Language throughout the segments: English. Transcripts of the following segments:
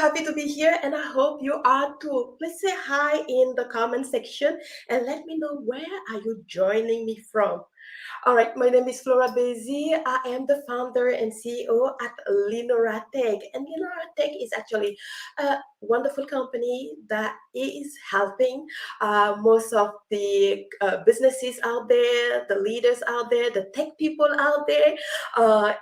happy to be here, and I hope you are too. Please say hi in the comment section and let me know where are you joining me from. All right, my name is Flora Bezi. I am the founder and CEO at Linoratech. And Linoratech is actually a wonderful company that is helping most of the businesses out there, the leaders out there, the tech people out there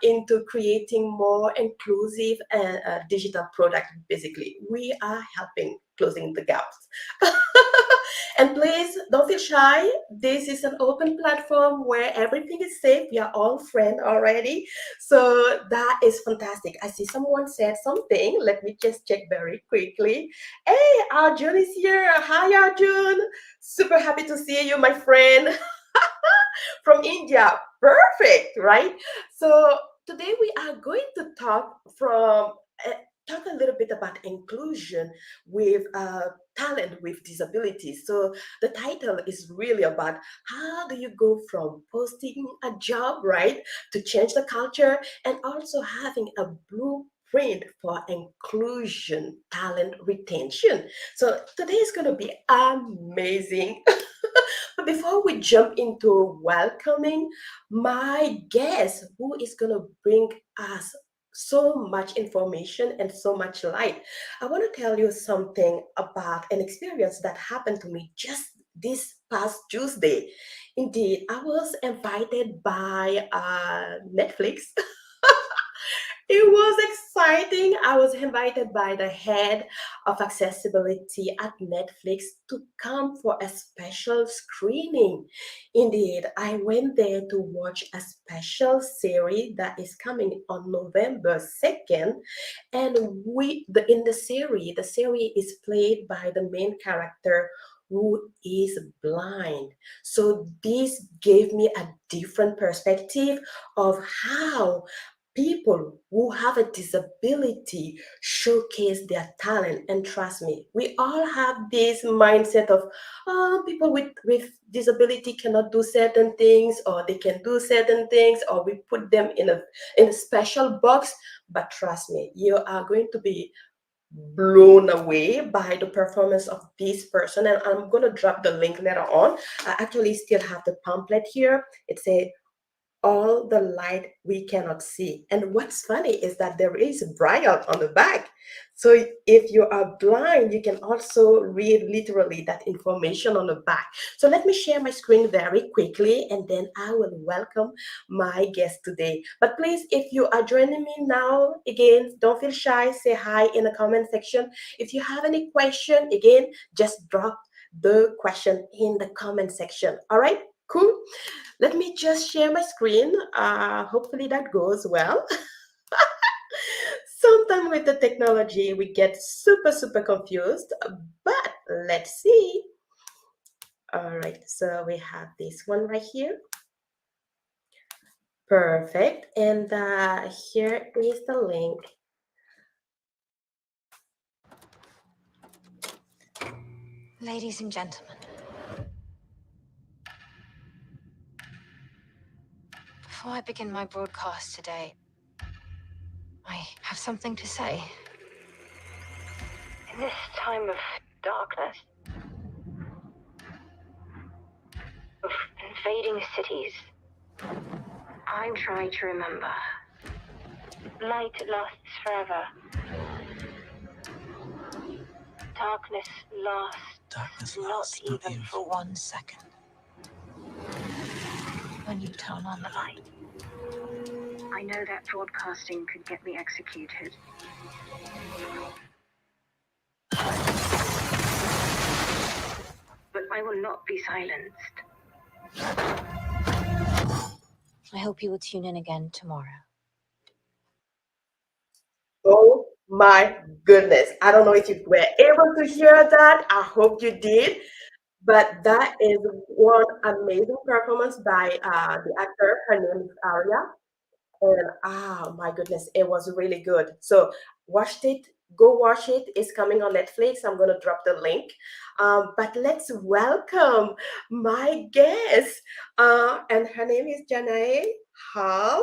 into creating more inclusive and digital product. Basically, we are helping closing the gaps. And please don't feel shy. This is an open platform where everything is safe. We are all friends already. So that is fantastic. I see someone said something. Let me just check very quickly. Hey, Arjun is here. Hi, Arjun. Super happy to see you, my friend. From India. Perfect, right? So today we are going to talk a little bit about inclusion with talent with disabilities. So the title is really about how do you go from posting a job, right, to change the culture and also having a blueprint for inclusion, talent retention. So today is going to be amazing. But before we jump into welcoming my guest, who is going to bring us so much information and so much light, I want to tell you something about an experience that happened to me just this past Tuesday. Indeed, I was invited by Netflix. It was exciting. I was invited by the head of accessibility at Netflix to come for a special screening. Indeed, I went there to watch a special series that is coming on November 2nd. And in the series is played by the main character who is blind. So this gave me a different perspective of how people who have a disability showcase their talent. And trust me, we all have this mindset of people with disability cannot do certain things, or they can do certain things, or we put them in a special box. But trust me, you are going to be blown away by the performance of this person, and I'm going to drop the link later on. I actually still have the pamphlet here. It's a all the light we cannot see. And what's funny is that there is braille on the back. So if you are blind, you can also read literally that information on the back. So let me share my screen very quickly, and then I will welcome my guest today. But please, if you are joining me now, again, don't feel shy. Say hi in the comment section. If you have any question, again, just drop the question in the comment section. All right, cool. Let me just share my screen. Hopefully that goes well. Sometimes with the technology, we get super confused, but let's see. All right, so we have this one right here. Perfect. And here is the link. Ladies and gentlemen, before I begin my broadcast today, I have something to say. In this time of darkness, of invading cities, I'm trying to remember. Light lasts forever. Darkness lasts not even for 1 second. When you turn on the light. I know that broadcasting could get me executed. But I will not be silenced. I hope you will tune in again tomorrow. Oh my goodness. I don't know if you were able to hear that. I hope you did. But that is one amazing performance by the actor. Her name is Aria. And my goodness, it was really good. So watched it. Go watch it. It's coming on Netflix. I'm gonna drop the link. But let's welcome my guest. And her name is Janae. How?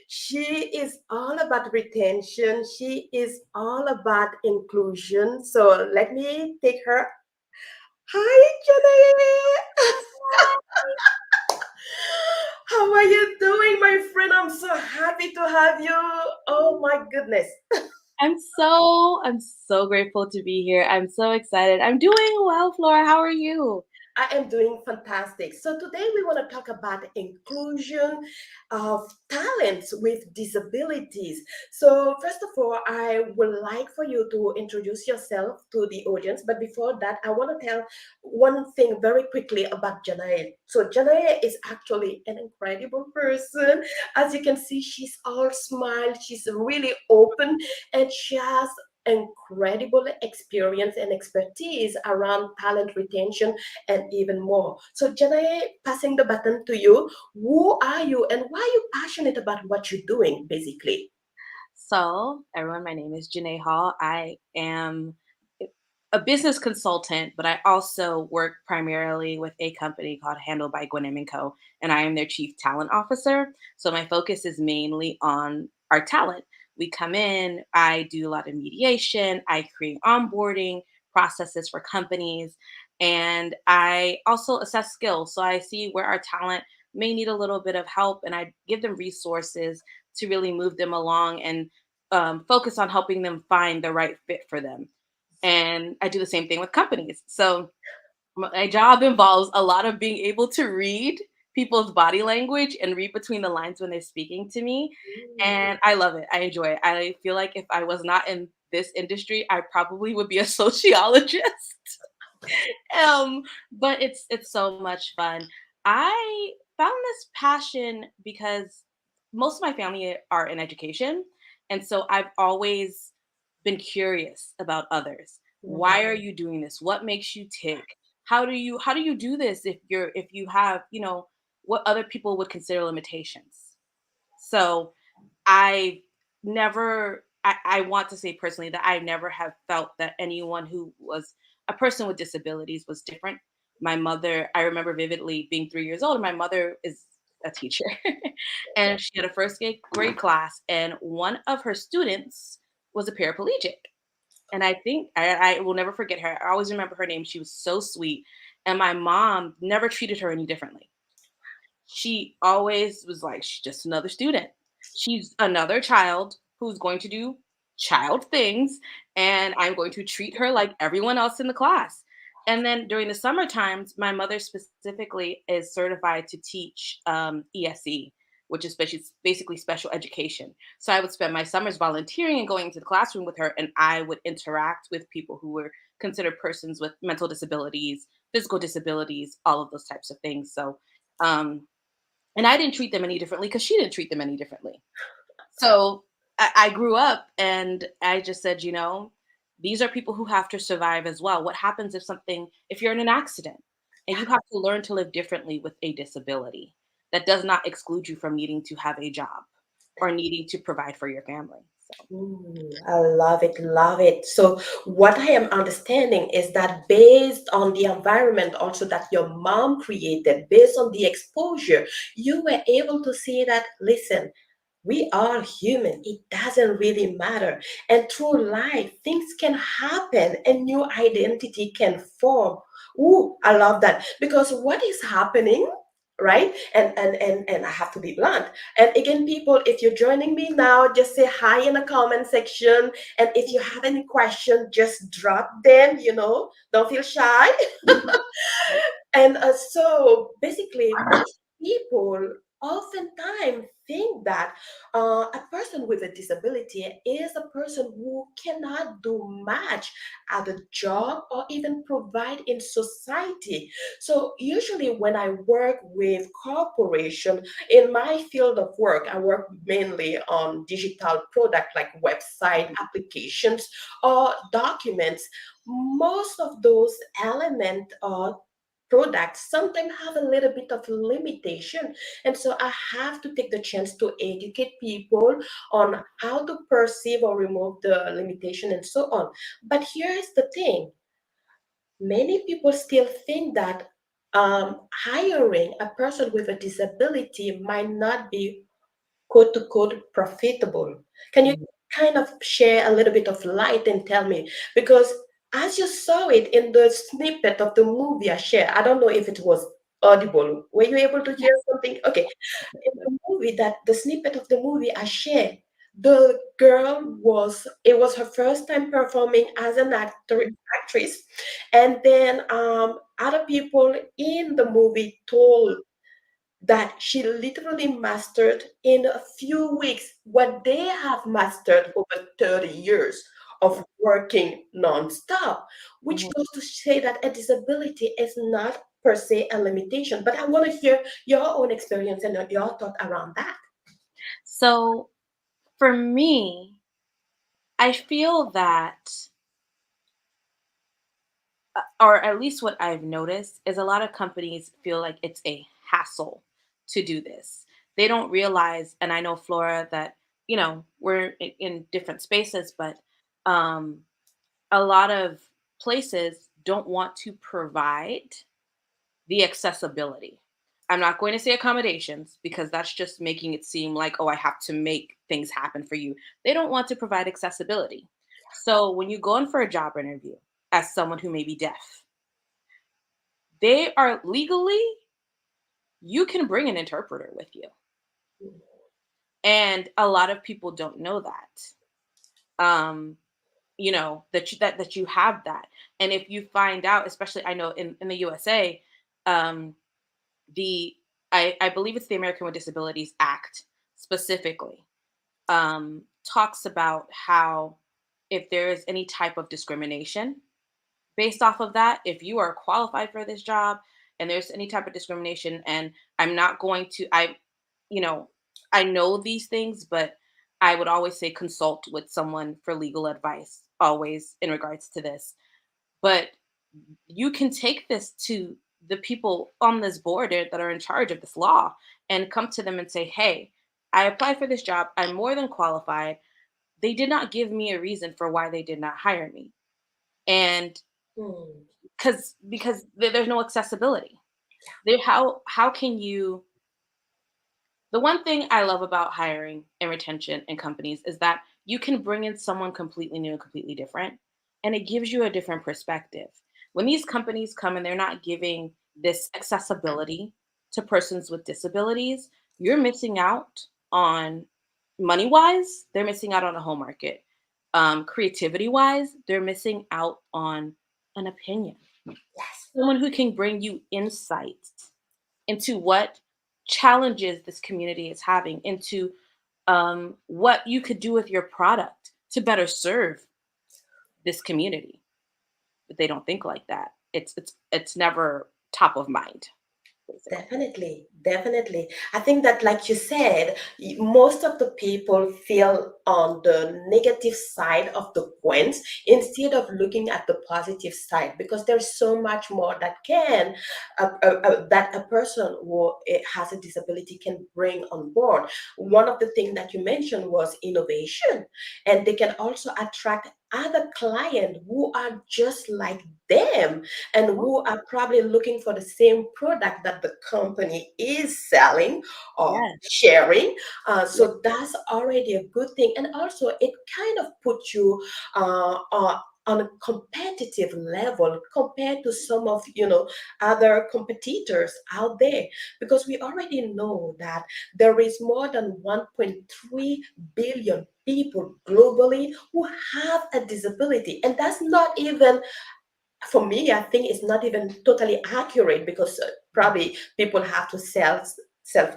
She is all about retention. She is all about inclusion. So let me take her. Hi, Jenny. How are you doing, my friend? I'm so happy to have you. Oh my goodness. I'm so grateful to be here. I'm so excited. I'm doing well, Flora. How are you? I am doing fantastic. So today we want to talk about inclusion of talents with disabilities. So first of all, I would like for you to introduce yourself to the audience. But before that, I want to tell one thing very quickly about Janaya. So Janaya is actually an incredible person. As you can see, she's all smile. She's really open, and she has incredible experience and expertise around talent retention and even more. So, Janae, passing the baton to you. Who are you and why are you passionate about what you're doing, basically? So, everyone, my name is Janae Hall. I am a business consultant, but I also work primarily with a company called Handled by Gwinnett and Co. And I am their chief talent officer. So my focus is mainly on our talent. We come in, I do a lot of mediation, I create onboarding processes for companies, and I also assess skills. So I see where our talent may need a little bit of help, and I give them resources to really move them along and focus on helping them find the right fit for them. And I do the same thing with companies. So my job involves a lot of being able to read people's body language and read between the lines when they're speaking to me. Mm. And I love it. I enjoy it. I feel like if I was not in this industry, I probably would be a sociologist. um, but it's so much fun. I found this passion because most of my family are in education, and so I've always been curious about others. Why Mm. are you doing this? What makes you tick? How do you do this if you have, what other people would consider limitations? So I I want to say personally that I never have felt that anyone who was a person with disabilities was different. My mother, I remember vividly being 3 years old, and my mother is a teacher. And she had a first grade class, and one of her students was a paraplegic. And I think I will never forget her. I always remember her name. She was so sweet. And my mom never treated her any differently. She always was like, she's just another student. She's another child who's going to do child things, and I'm going to treat her like everyone else in the class. And then during the summer times, my mother specifically is certified to teach ESE, which is basically special education. So I would spend my summers volunteering and going into the classroom with her, and I would interact with people who were considered persons with mental disabilities, physical disabilities, all of those types of things. So um, and I didn't treat them any differently because she didn't treat them any differently. So I grew up and I just said, these are people who have to survive as well. What happens if you're in an accident and you have to learn to live differently with a disability? That does not exclude you from needing to have a job or needing to provide for your family. So I love it, love it. So, what I am understanding is that based on the environment also that your mom created, based on the exposure, you were able to see that, listen, we are human. It doesn't really matter. And through life, things can happen and new identity can form. Ooh, I love that. Because what is happening, right? And I have to be blunt. And again, people, if you're joining me now, just say hi in the comment section. And if you have any question, just drop them, don't feel shy. And so basically, most people oftentimes think that a person with a disability is a person who cannot do much at a job or even provide in society. So usually when I work with corporation in my field of work, I work mainly on digital product like website applications or documents. Most of those elements are products sometimes have a little bit of limitation, and so I have to take the chance to educate people on how to perceive or remove the limitation and so on. But here's the thing: many people still think that hiring a person with a disability might not be quote to quote profitable. Can you kind of share a little bit of light and tell me? Because as you saw it in the snippet of the movie I shared, I don't know if it was audible. Were you able to hear something? Okay. In the movie, that the snippet of the movie I shared, the girl was, it was her first time performing as an actress, and then other people in the movie told that she literally mastered in a few weeks what they have mastered over 30 years of working nonstop, which Mhm. goes to say that a disability is not per se a limitation. But I want to hear your own experience and your thought around that. So for me, I feel that, or at least what I've noticed, is a lot of companies feel like it's a hassle to do this. They don't realize, and I know, Flora, that, we're in different spaces, but um, a lot of places don't want to provide the accessibility. I'm not going to say accommodations because that's just making it seem like, oh, I have to make things happen for you. They don't want to provide accessibility. So when you go in for a job interview as someone who may be deaf, they are legally, you can bring an interpreter with you. And a lot of people don't know that. That you have that. And if you find out, especially I know in the USA, um, the I believe it's the American with Disabilities Act specifically, talks about how if there is any type of discrimination based off of that, if you are qualified for this job and there's any type of discrimination, and I'm not going to, you know, I know these things, but I would always say consult with someone for legal advice, always in regards to this. But you can take this to the people on this board that are in charge of this law and come to them and say, hey, I applied for this job. I'm more than qualified. They did not give me a reason for why they did not hire me. And Hmm. because there's no accessibility. How can you, the one thing I love about hiring and retention in companies is that you can bring in someone completely new and completely different, and it gives you a different perspective. When these companies come and they're not giving this accessibility to persons with disabilities, you're missing out on, money wise, they're missing out on a home market. Creativity wise, they're missing out on an opinion. Yes, Someone who can bring you insights into what challenges this community is having, into what you could do with your product to better serve this community. But they don't think like that. It's never top of mind, basically. definitely, definitely. I think that, like you said, most of the people feel on the negative side of the coins instead of looking at the positive side, because there's so much more that that a person who has a disability can bring on board. One of the things that you mentioned was innovation, and they can also attract other clients who are just like them and Mhm. who are probably looking for the same product that the company is selling or Yes. sharing. Yes. So that's already a good thing. And also, it kind of puts you on a competitive level compared to some of other competitors out there, because we already know that there is more than 1.3 billion people globally who have a disability, and that's not even, for me, I think it's not even totally accurate, because probably people have to self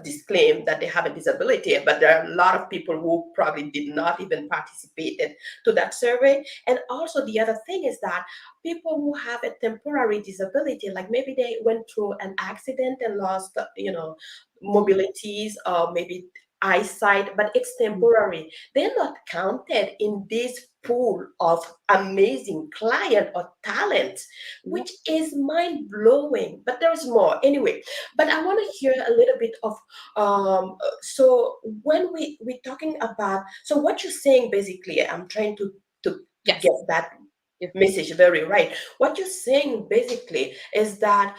disclaim that they have a disability, but there are a lot of people who probably did not even participate to that survey. And also, the other thing is that people who have a temporary disability, like maybe they went through an accident and lost Mhm. mobilities, or maybe eyesight, but it's Mhm. temporary, they're not counted in this pool of amazing client or talent, Yep. which is mind blowing. But there's more anyway. But I want to hear a little bit of so when we're talking about, so what you're saying basically, I'm trying to get Yes. that Yes. message very right. What you're saying basically is that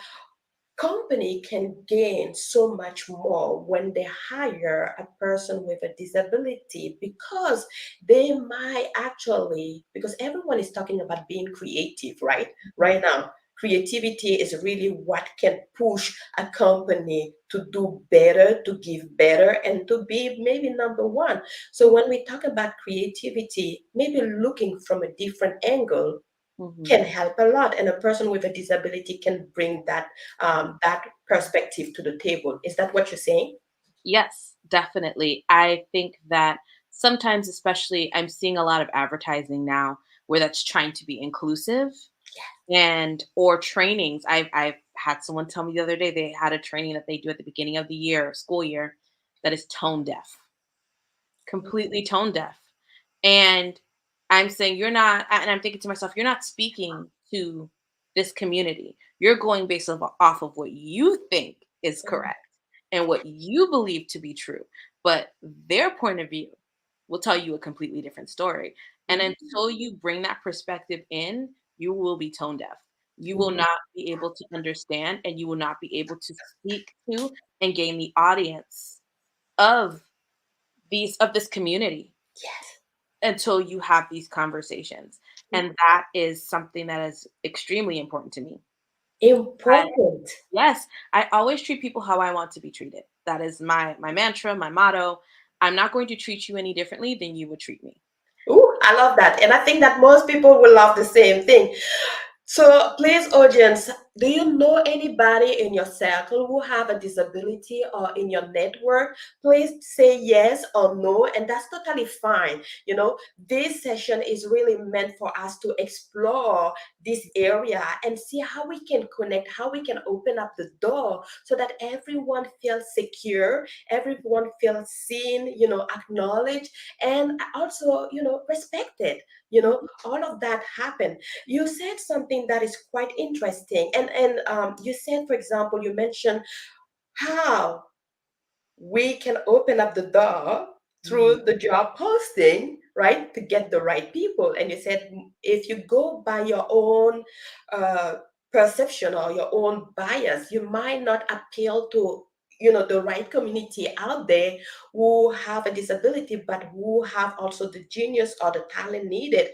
company can gain so much more when they hire a person with a disability, because they might actually, because everyone is talking about being creative, right now. Creativity is really what can push a company to do better, to give better, and to be maybe number one. So when we talk about creativity, maybe looking from a different angle Mhm. can help a lot, and a person with a disability can bring that perspective to the table. Is that what you're saying? Yes, definitely. I think that sometimes, especially, I'm seeing a lot of advertising now where that's trying to be inclusive and or trainings. I've had someone tell me the other day they had a training that they do at the beginning of the year, school year, that is tone deaf, completely tone deaf. And I'm saying you're not, and I'm thinking to myself, you're not speaking to this community. You're going based off of what you think is Mhm. correct and what you believe to be true. But their point of view will tell you a completely different story. And Mhm. until you bring that perspective in, you will be tone deaf. You will Mhm. not be able to understand and you will not be able to speak to and gain the audience of this community Yes. until you have these conversations. And that is something that is extremely important to me. I, Important. yes, I always treat people how I want to be treated. That is my mantra, my motto. I'm not going to treat you any differently than you would treat me. Ooh, I love that, and I think that most people will love the same thing. So, please, audience, do you know anybody in your circle who have a disability, or in your network? Please say yes or no, and that's totally fine. This session is really meant for us to explore this area and see how we can connect, how we can open up the door so that everyone feels secure, everyone feels seen, acknowledged, and also, respected. All of that happen. You said something that is quite interesting, and you said, for example, you mentioned how we can open up the door Mhm. through the job posting, right, to get the right people. And you said, if you go by your own uh, perception or your own bias, you might not appeal to the right community out there who have a disability, but who have also the genius or the talent needed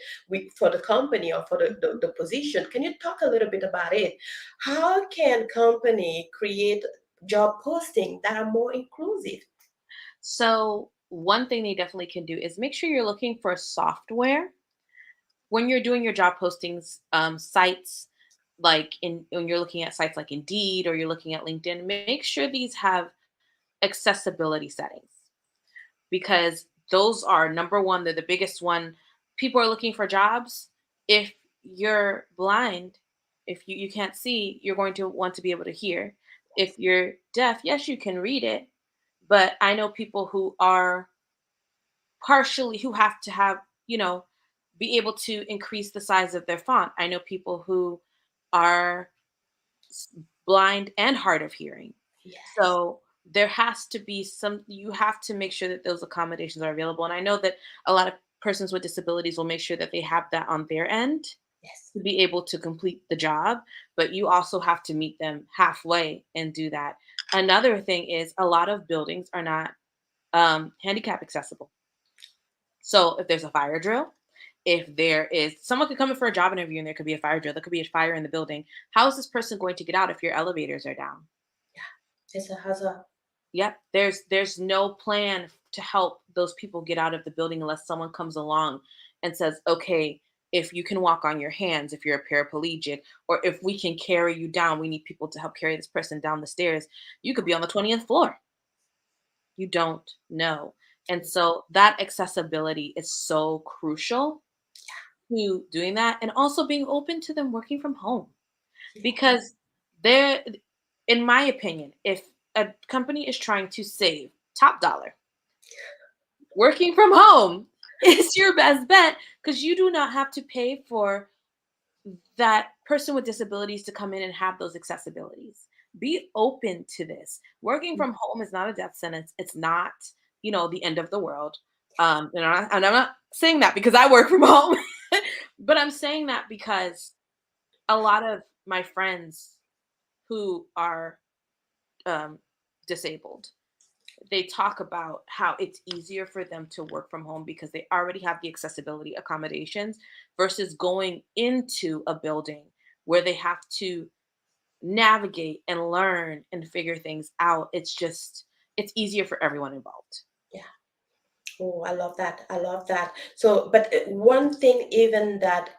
for the company or for the position. Can you talk a little bit about it? How can company create job posting that are more inclusive? So, one thing they definitely can do is make sure you're looking for software when you're doing your job postings, sites like when you're looking at sites like Indeed or you're looking at LinkedIn, make sure these have accessibility settings because those are number one, they're the biggest one. People are looking for jobs. If you're blind, if you can't see, you're going to want to be able to hear. If you're deaf, yes, you can read it, but I know people who are partially who have to have, you know, be able to increase the size of their font. I know people who are s- blind and hard of hearing. Yes, So there has to be some, you have to make sure that those accommodations are available. And I know that a lot of persons with disabilities will make sure that they have that on their end yes, to be able to complete the job, but you also have to meet them halfway and do that. Another thing is a lot of buildings are not handicap accessible. So if there's a fire drill, if there is someone could come in for a job interview and there could be a fire drill, there could be a fire in the building. How is this person going to get out if your elevators are down? it's a hazard. Yep, there's no plan to help those people get out of the building unless someone comes along and says, "Okay, if you can walk on your hands, if you're a paraplegic, or if we can carry you down, we need people to help carry this person down the stairs. You could be on the 20th floor. You don't know." And so that accessibility is so crucial to doing that and also being open to them working from home because they're in my opinion, if a company is trying to save top dollar, working from home is your best bet because you do not have to pay for that person with disabilities to come in and have those accessibilities. Be open to this. Working from home is not a death sentence. It's not, the end of the world. And I'm not saying that because I work from home, but I'm saying that because a lot of my friends who are um, disabled, they talk about how it's easier for them to work from home because they already have the accessibility accommodations versus going into a building where they have to navigate and learn and figure things out. It's easier for everyone involved. Yeah. Oh, I love that. I love that. So, but one thing, even that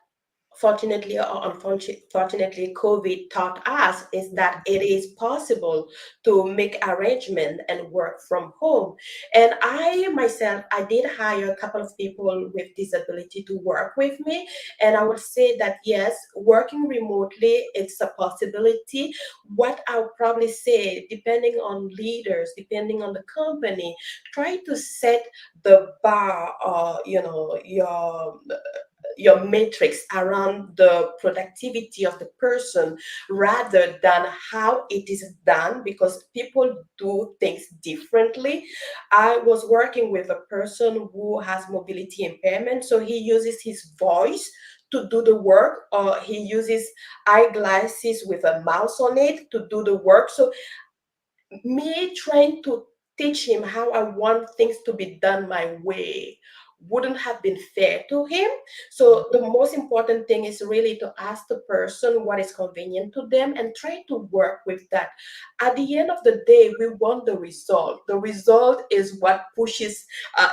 fortunately or unfortunately COVID taught us is that it is possible to make arrangement and work from home. And I myself, I did hire a couple of people with disability to work with me, and I would say that yes, working remotely, it's a possibility. What I'll probably say, depending on leaders, depending on the company, try to set the bar, or your matrix around the productivity of the person rather than how it is done, because people do things differently. I was working with a person who has mobility impairment, so he uses his voice to do the work, or he uses eyeglasses with a mouse on it to do the work. So me trying to teach him how I want things to be done my way wouldn't have been fair to him. So the most important thing is really to ask the person what is convenient to them and try to work with that. At the end of the day, we want the result. The result is what pushes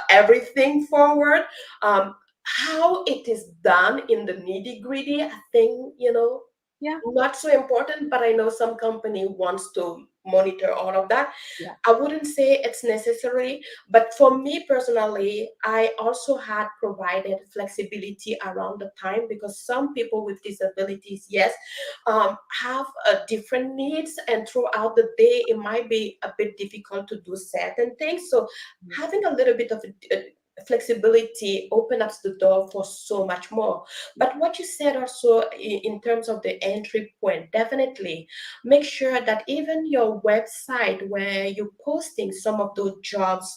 everything forward. How it is done in the nitty gritty, I think, Yeah, not so important, but I know some company wants to monitor all of that. yeah, I wouldn't say it's necessary, but for me personally, I also had provided flexibility around the time, because some people with disabilities, yes, have different needs, and throughout the day, it might be a bit difficult to do certain things. So yeah. having a little bit of flexibility open up the door for so much more. But what you said also in terms of the entry point, definitely make sure that even your website where you're posting some of those jobs,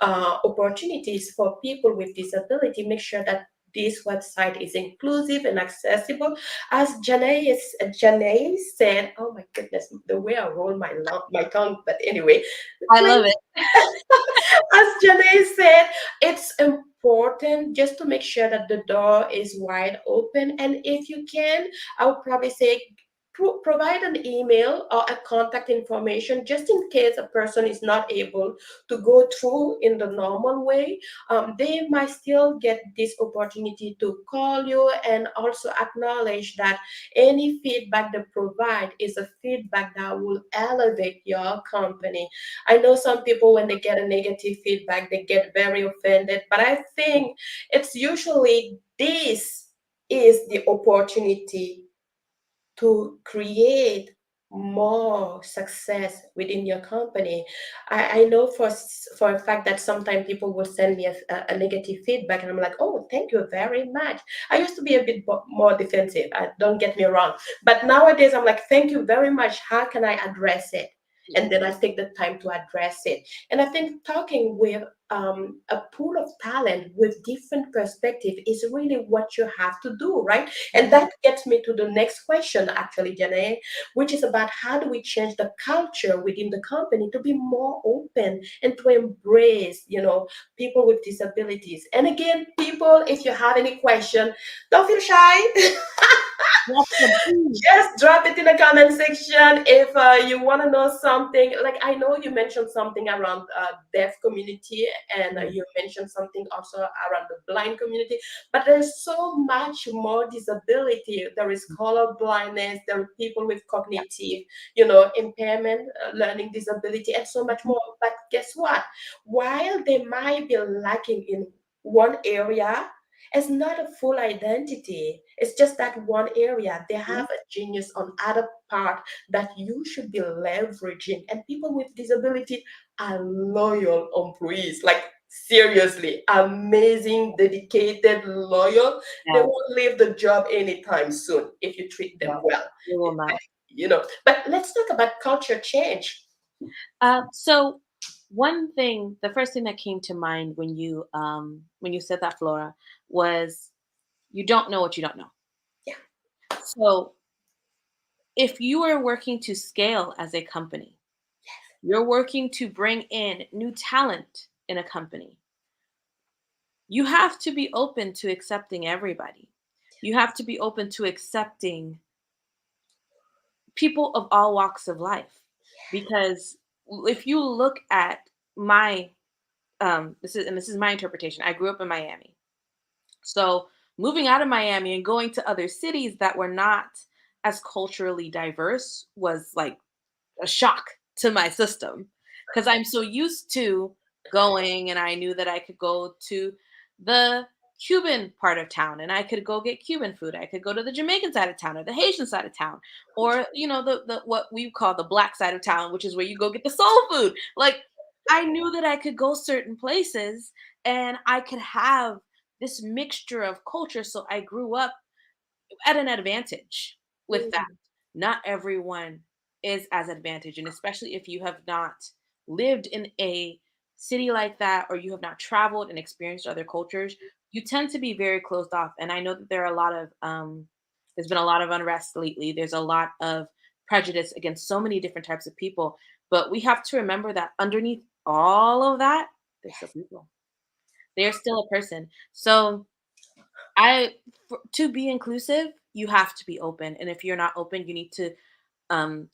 opportunities for people with disability, make sure that this website is inclusive and accessible. As Janae said, oh my goodness, the way I roll my tongue, but anyway, I please, love it. as Janae said, it's important just to make sure that the door is wide open. And if you can, I would probably say provide an email or a contact information just in case a person is not able to go through in the normal way. They might still get this opportunity to call you, and also acknowledge that any feedback they provide is a feedback that will elevate your company. I know some people, when they get a negative feedback, they get very offended, but I think it's usually this is the opportunity to create more success within your company. I know for a fact that sometimes people will send me a negative feedback, and I'm like, oh, thank you very much. I used to be a bit more defensive, don't get me wrong, but nowadays I'm like, thank you very much, how can I address it? Yeah, And then I take the time to address it. And I think talking with a pool of talent with different perspective is really what you have to do, right? And yeah, that gets me to the next question, actually, Janae, which is about how do we change the culture within the company to be more open and to embrace, people with disabilities. And again, people, if you have any question, don't feel shy. yes, please. Just drop it in the comment section if you want to know something. Like, I know you mentioned something around deaf community, and Mm, you mentioned something also around the blind community, but there's so much more disability. There is color blindness, there are people with yeah. cognitive, impairment, learning disability, and so much Mhm. more. But guess what? While they might be lacking in one area, it's not a full identity. It's just that one area. They Yeah, have a genius on other part that you should be leveraging. And people with disability are loyal employees. Like, seriously, amazing, dedicated, loyal. They yeah, won't leave the job anytime soon if you treat them no, well. we will not. But let's talk about culture change. So one thing, the first thing that came to mind when you said that, Flora, was you don't know what you don't know. Yeah. So if you are working to scale as a company, you're working to bring in new talent in a company, you have to be open to accepting everybody. You have to be open to accepting people of all walks of life. Because if you look at my this is my interpretation. I grew up in Miami. So moving out of Miami and going to other cities that were not as culturally diverse was like a shock to my system because I'm so used to going and I knew that I could go to the Cuban part of town and I could go get Cuban food. I could go to the Jamaican side of town or the Haitian side of town or the what we call the black side of town, which is where you go get the soul food. Like I knew that I could go certain places and I could have this mixture of culture, so I grew up at an advantage with that. Mhm. Not everyone is as advantaged, and especially if you have not lived in a city like that or you have not traveled and experienced other cultures, you tend to be very closed off. And I know that there are a lot of there's been a lot of unrest lately. There's a lot of prejudice against so many different types of people, but we have to remember that underneath all of that, they're still people. They're still a person. So I to be inclusive, you have to be open, and if you're not open, you need to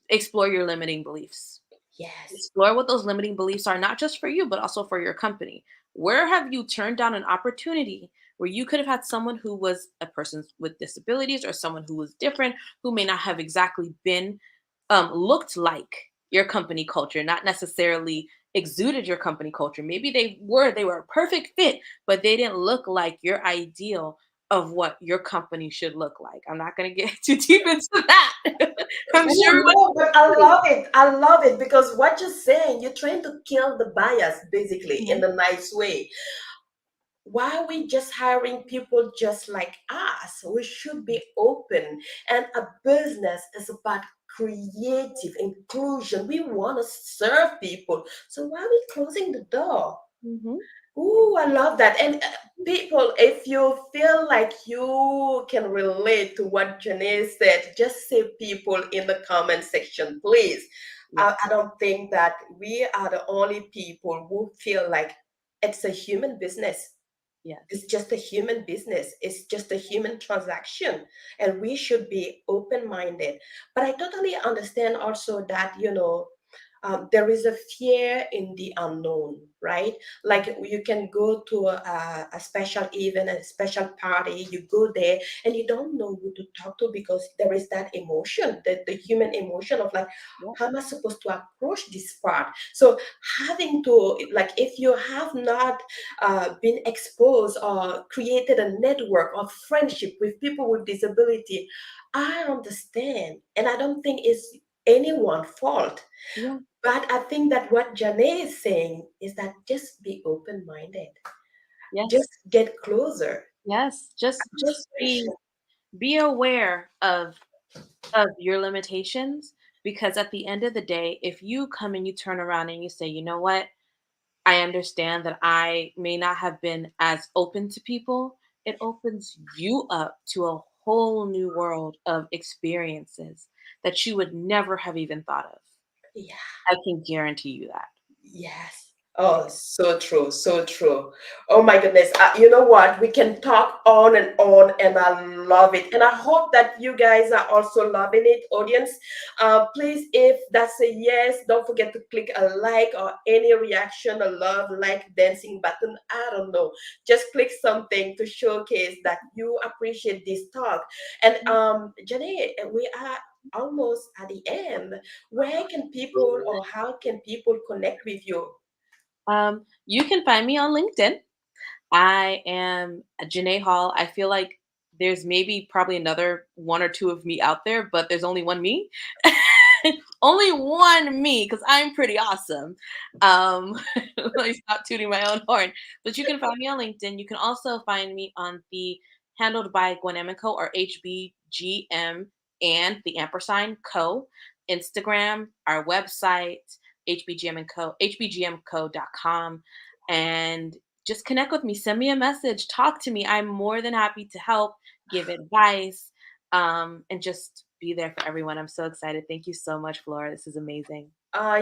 explore your limiting beliefs. Yes. Explore what those limiting beliefs are, not just for you, but also for your company. Where have you turned down an opportunity where you could have had someone who was a person with disabilities or someone who was different, who may not have exactly been looked like your company culture, not necessarily exuded your company culture. Maybe they were a perfect fit, but they didn't look like your ideal of what your company should look like. I'm not going to get too deep into that. I'm Oh, sure no, but I love it. I love it because what you're saying, you're trying to kill the bias basically in Mhm, the nice way. Why are we just hiring people just like us? We should be open. And a business is about creative inclusion. We want to serve people. So why are we closing the door? mhm, Ooh, I love that. And people, if you feel like you can relate to what Janae said, just say people in the comment section, please. I yes, don't think that we are the only people who feel like it's a human business. It's yes. just a human business. It's just a human transaction. And we should be open minded. But I totally understand also that, there is a fear in the unknown, right? Like you can go to a special event, a special party, you go there and you don't know who to talk to because there is that emotion, the human emotion of like, Yep, how am I supposed to approach this part? So having to, like, if you have not been exposed or created a network of friendship with people with disability, I understand. And I don't think it's anyone's fault, yeah, but I think that what Janae is saying is that just be open minded, just yes, get closer. yes. Just be aware of your limitations because at the end of the day, if you come and you turn around and you say, you know what, I understand that I may not have been as open to people, it opens you up to a whole new world of experiences that you would never have even thought of. Yeah. I can guarantee you that. Yes. Oh, so true, so true. Oh my goodness. You know what? We can talk on, and I love it. And I hope that you guys are also loving it, audience. Please, if that's a yes, don't forget to click a like or any reaction, a love, like, dancing button. I don't know. Just click something to showcase that you appreciate this talk. And Jenny, we are almost at the end. Where can people or how can people connect with you? You can find me on LinkedIn. I am a Janae Hall. I feel like there's maybe probably another one or two of me out there, but there's only one me. Only one me because I'm pretty awesome. Let me stop tooting my own horn. But you can find me on LinkedIn. You can also find me on the handled by Gwen Co or HBGM and the ampersand Co. Instagram, our website, HBGM and Co, hbgmco.com. And just connect with me, send me a message, talk to me. I'm more than happy to help, give advice, and just be be there for everyone. I'm so excited. Thank you so much, Flora. This is amazing.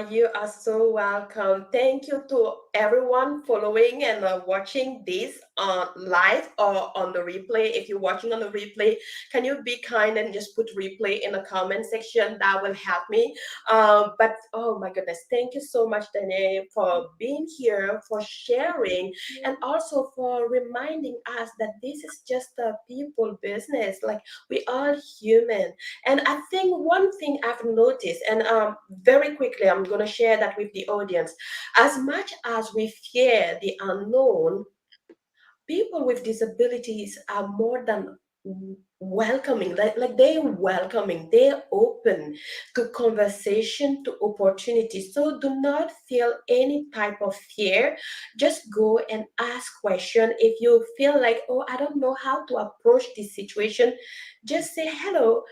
You are so welcome. Thank you to everyone following and watching this on live or on the replay. If you're watching on the replay, can you be kind and just put replay in the comment section? That will help me. But oh my goodness, thank you so much, Danae, for being here, for sharing, and also for reminding us that this is just a people business. Like we are human. And I think one thing I've noticed, and very quickly, I'm going to share that with the audience. As much as we fear the unknown, people with disabilities are more than welcoming, like they're welcoming, they're open to conversation, to opportunities. So do not feel any type of fear. Just go and ask question. If you feel like, oh, I don't know how to approach this situation, just say hello,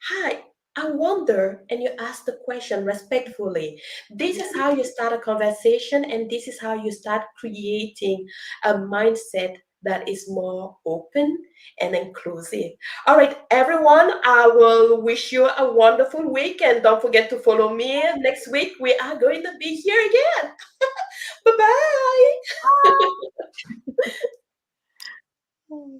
hi, I wonder, and you ask the question respectfully. This is how you start a conversation, and this is how you start creating a mindset that is more open and inclusive. All right, everyone, I will wish you a wonderful week, and don't forget to follow me. Next week, we are going to be here again. Bye bye.